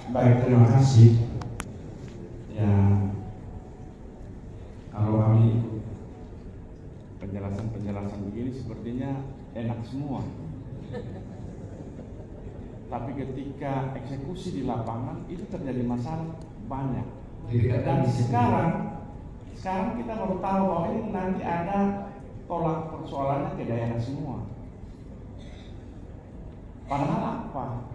Baik, terima kasih. Ya, kalau kami penjelasan begini sepertinya enak semua. Tapi ketika eksekusi di lapangan itu terjadi masalah banyak. Dan sekarang kita baru tahu bahwa ini nanti ada tolak persoalannya ke daerah semua. Padahal apa?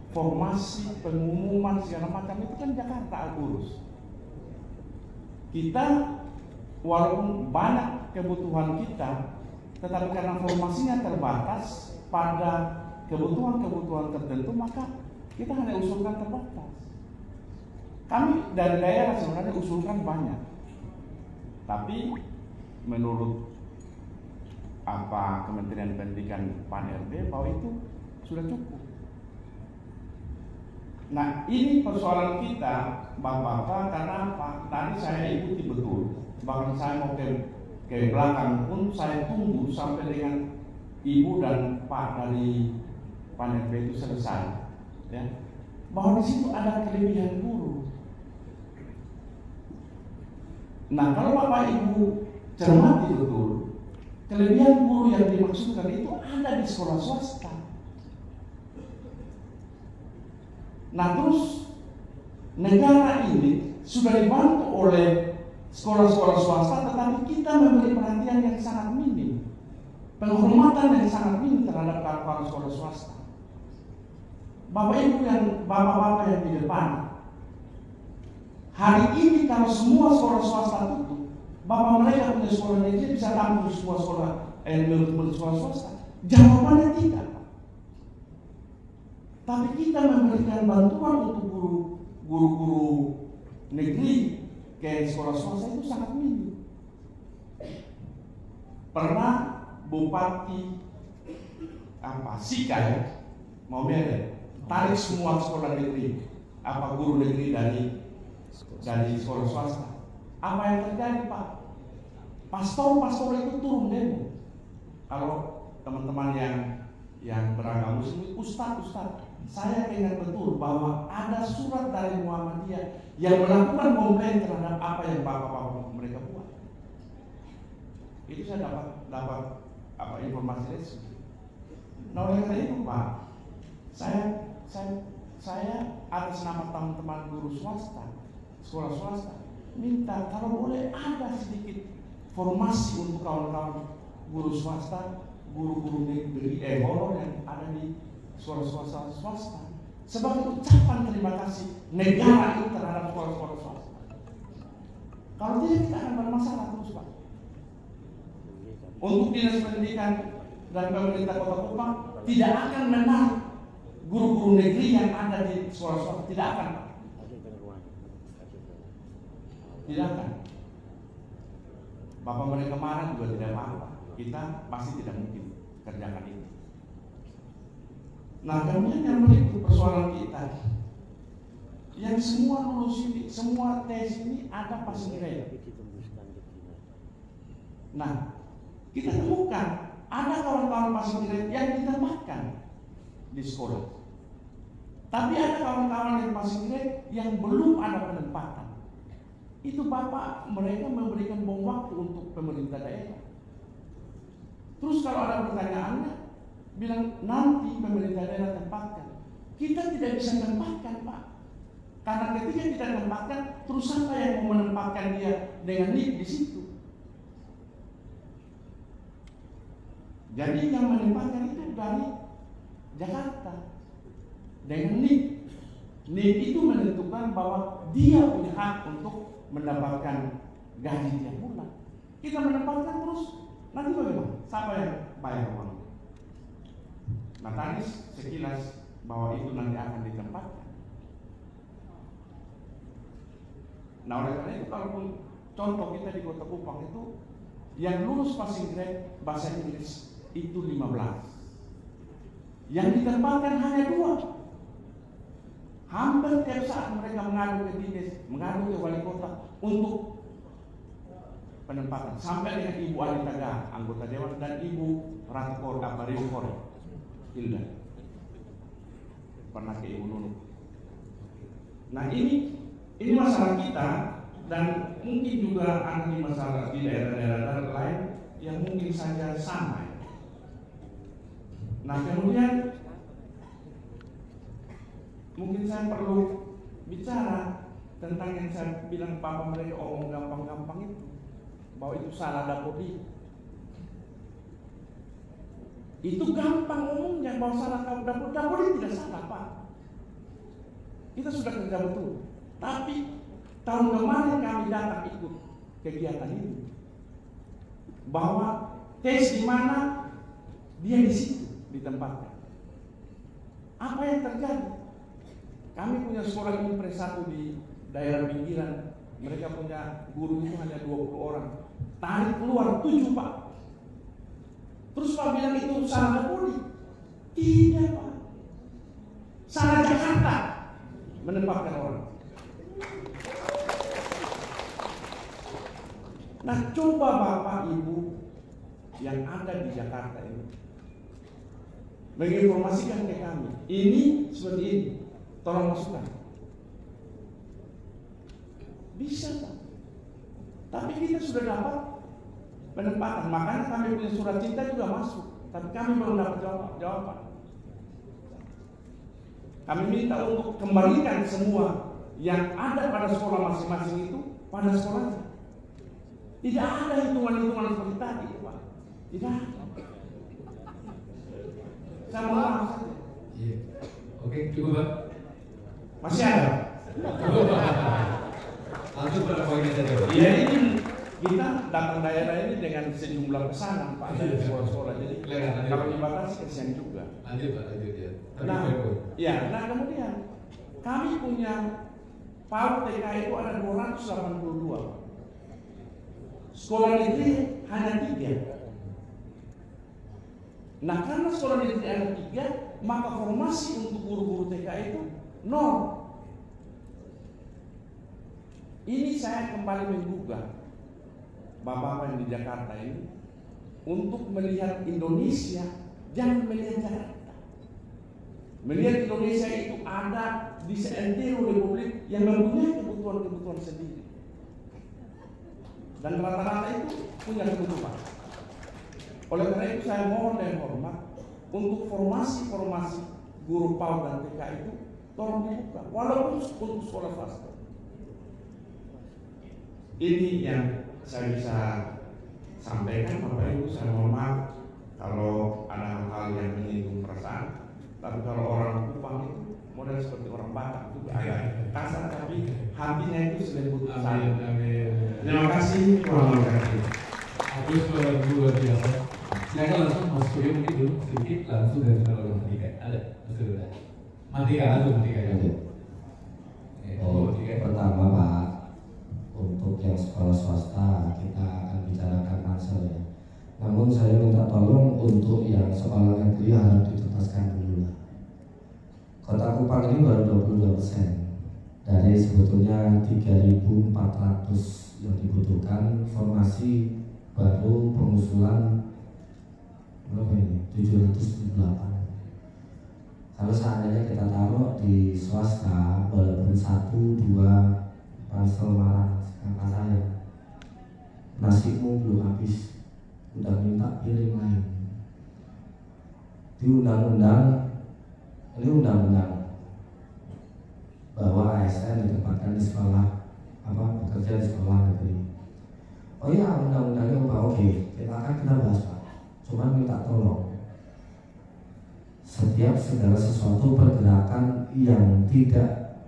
Formasi, pengumuman segala macam itu kan Jakarta urus. Kita walaupun banyak kebutuhan kita, tetapi karena formasinya terbatas pada kebutuhan-kebutuhan tertentu, maka kita hanya usulkan terbatas. Kami dari daerah sebenarnya usulkan banyak, tapi menurut Kementerian Pendidikan Pan RB bahwa itu sudah cukup. Nah, ini persoalan kita, Bapak-bapak, karena apa? Tadi saya ikuti betul, bahkan saya mau ke belakang pun saya tunggu sampai dengan Ibu dan Pak dari Pan RB itu selesai, ya. Bahwa di situ ada kelebihan guru. Nah, kalau Bapak Ibu cermati betul, kelebihan guru yang dimaksudkan itu ada di sekolah swasta. Nah, terus negara ini sudah dibantu oleh sekolah-sekolah swasta, tetapi kita memberi perhatian yang sangat minim, penghormatan yang sangat minim terhadap kawan-kawan sekolah swasta. Bapak-bapak yang di depan, hari ini kalau semua sekolah swasta tutup, bapak mereka punya sekolah negeri bisa tampung semua sekolah menurut sekolah swasta? Jawabannya tidak. Tapi kita memberikan bantuan untuk guru-guru negeri ke sekolah swasta itu sangat minim. Pernah Bupati Sika ya, mau tarik semua sekolah negeri, guru negeri dari sekolah swasta. Apa yang terjadi, Pak? Pastor itu turun demo. Kalau teman-teman yang beragama Muslim, Ustaz, saya ingat betul bahwa ada surat dari Muhammadiyah yang melakukan komplain terhadap apa yang bapak-bapak mereka buat. Itu saya dapat informasi resmi. Nah, oleh karena itu, Pak, saya atas nama teman-teman guru swasta, sekolah swasta, minta kalau boleh ada sedikit formasi untuk kawan-kawan guru swasta, guru-guru negeri honor yang ada di sekolah swasta sebagai ucapan terima kasih negara itu terhadap sekolah-sekolah swasta. Kalau tidak, kita akan bermasalah terus, Pak. Untuk Dinas Pendidikan dan pemerintah Kota Kupang tidak akan menarik guru-guru negeri yang ada di sekolah swasta, tidak akan, Pak. Tidak akan. Bapak mereka marah juga tidak apa-apa. Kita pasti tidak mungkin kerjakan itu. Nah, kemudian yang berikut persoalan kita, yang semua lulus ini, semua tes ini ada passing grade. Nah, kita temukan ada kawan-kawan passing grade yang ditambahkan di sekolah. Tapi ada kawan-kawan yang passing grade yang belum ada penempatan. Itu Bapak mereka memberikan bom waktu untuk pemerintah daerah. Terus kalau ada pertanyaannya, bilang nanti pemerintah daerah tempatkan. Kita tidak bisa tempatkan, Pak. Karena ketika kita tempatkan, terus siapa yang mau menempatkan dia dengan NIP di situ? Jadi yang menempatkan itu dari Jakarta dengan NIP. NIP itu menentukan bahwa dia punya hak untuk mendapatkan gaji tiap bulan. Kita menempatkan terus, nanti bagaimana? Siapa yang bayar uang? Nah, tadi sekilas bahwa itu nanti akan ditempatkan. Nah, oleh karena itu kalaupun contoh kita di Kota Kupang itu yang lulus passing grade bahasa Inggris itu 15. Yang ditempatkan hanya 2. Hampir tiap saat mereka mengadu ke dinas, mengadu ke wali kota untuk penempatan. Sampai dengan Ibu Alitaga, anggota dewan, dan Ibu Ratkor Hilda. Pernah ke Ibu Nunuk. Nah ini masalah kita, dan mungkin juga ada di masalah di daerah-daerah lain yang mungkin saja sama. Nah kemudian mungkin saya perlu bicara tentang yang saya bilang papa mereka omong gampang-gampang itu, bahwa itu salah Dapodik. Itu gampang omongnya bahwa salah Dapodik tidak salah Pak. Kita sudah kerja betul. Tapi tahun kemarin kami datang ikut kegiatan ini, bahwa tes di mana dia di situ ditempatkan. Apa yang terjadi? Kami punya sekolah impres 1 di daerah pinggiran. Mereka punya guru itu hanya 20 orang. Tarik keluar 7 Pak. Terus Pak bilang itu salah Dapodik. Tidak Pak. Salah Jakarta menempatkan orang. Nah coba Bapak Ibu yang ada di Jakarta ini menginformasikan ke kami, ini seperti ini, tolong masukkan. Bisa Pak. Tapi kita sudah dapat penempatan, makanya kami punya surat cinta juga masuk, tapi kami belum dapat jawaban. Kami minta untuk kembalikan semua yang ada pada sekolah masing-masing itu pada sekolahnya. Tidak ada hitungan-hitungan seperti tadi Pak. Tidak ada. Saya mau maaf saja. Iya. Oke, cukup Pak. Masih ada. Langsung pada poinnya saja. Iya, ini kita datang daerah ini dengan sejumlah pesanan Pak dari sekolah-sekolah. Jadi kalau dibatasi kesian juga. Lanjut Pak, lanjut ya. Nah kemudian kami punya PAUD TK itu ada 282. Sekolah negeri hanya 3. Nah karena sekolah negeri hanya 3, maka formasi untuk guru-guru TK itu 0. Ini saya kembali menggugah bapak-bapak yang di Jakarta ini untuk melihat Indonesia, jangan melihat Jakarta. Melihat Indonesia itu ada di seantero republik yang mempunyai kebutuhan-kebutuhan sendiri. Dan rata-rata itu punya kebutuhan. Oleh karena itu saya mohon dan hormat untuk formasi-formasi guru PAUD dan TK itu tolong dibuka, walaupun untuk sekolah swasta. Ini yang saya bisa sampaikan Bapak Ibu. Saya mohon maaf kalau ada hal-hal yang menyinggung perasaan. Tapi kalau orang Kupang itu model seperti orang Batak itu agak kasar, tapi hatinya itu selembut besar. Terima kasih. Terus luar biasa. Silakan langsung Mas Suryo mungkin dulu sedikit langsung dari saudara Matika. Ada Mas Suryo. Matika langsung Matika ya. Pertama Pak, untuk yang sekolah swasta kita akan bicarakan hasil ya. Namun saya minta tolong untuk yang sekolah negeri harus dituntaskan dulu lah. Kota Kupang ini baru 22% dari sebetulnya 3.400 yang dibutuhkan. Formasi baru pengusulan berapa ini? 778. Kalau seandainya kita taruh di swasta walaupun 1-2 pansel marah kakak saya, nasimu belum habis, udah minta piring lain. Di undang-undang, ini undang-undang bahwa ASN ditempatkan di sekolah bekerja di sekolah negeri. Oh iya, undang-undangnya Pak, oke, kita bahas Pak. Cuma minta tolong setiap segala sesuatu pergerakan yang tidak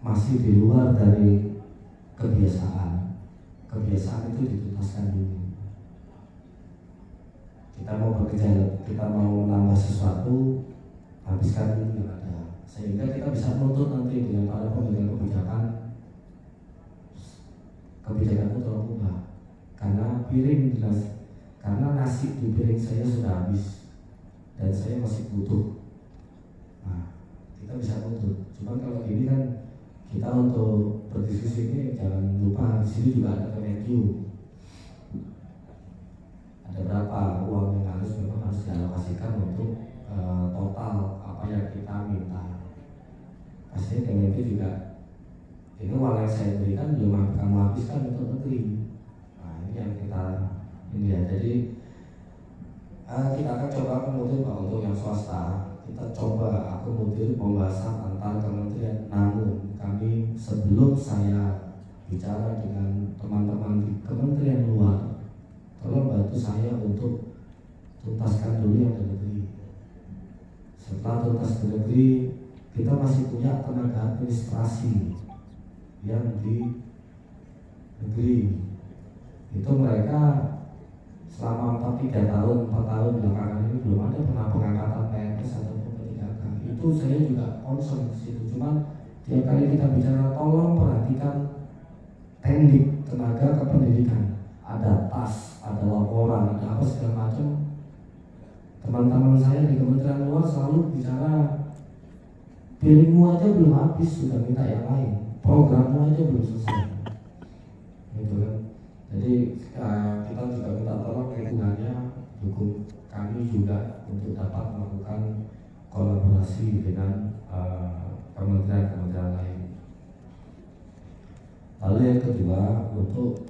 masih di luar dari kebiasaan itu dituntaskan dulu. Kita mau bekerja, kita mau nambah sesuatu, habiskan dulu yang ada, sehingga kita bisa menuntut nanti dengan para pemegang kebijakan itu tolong ubah. Karena karena nasi di piring saya sudah habis dan saya masih butuh. Nah, kita bisa menuntut. Cuma kalau gini kan kita untuk berdiskusi ini jangan lupa di sini juga ada Kemenq. Ada berapa uang yang memang harus dialokasikan untuk total apa yang kita minta. Pastinya Kemenq juga saya berikan belum kamu habiskan untuk negeri. Nah ini yang kita ini ya. Jadi kita akan coba akomodir Pak untuk yang swasta. Kita coba akomodir pembahasan antar kementerian. Namun kami sebelum saya bicara dengan teman-teman di kementerian luar, tolong bantu saya untuk tuntaskan dulu yang di negeri. Setelah tuntas di negeri, kita masih punya tenaga administrasi yang di negeri. Itu mereka selama 4 tahun belakangan ini belum ada pernah pengangkatan PNS ataupun P3K. Itu saya juga concern ke situ. Cuman tiap kali kita bicara, tolong perhatikan teknik tenaga kependidikan. Ada tas, ada laporan, ada apa segala macam. Teman-teman saya di kementerian luar selalu bicara, piringmu aja belum habis sudah minta yang lain, programmu aja belum selesai, gitu kan. Jadi kita juga minta tolong lingkungannya dukung kami juga untuk dapat melakukan kolaborasi dengan kementerian-kementerian lain. Lalu yang kedua untuk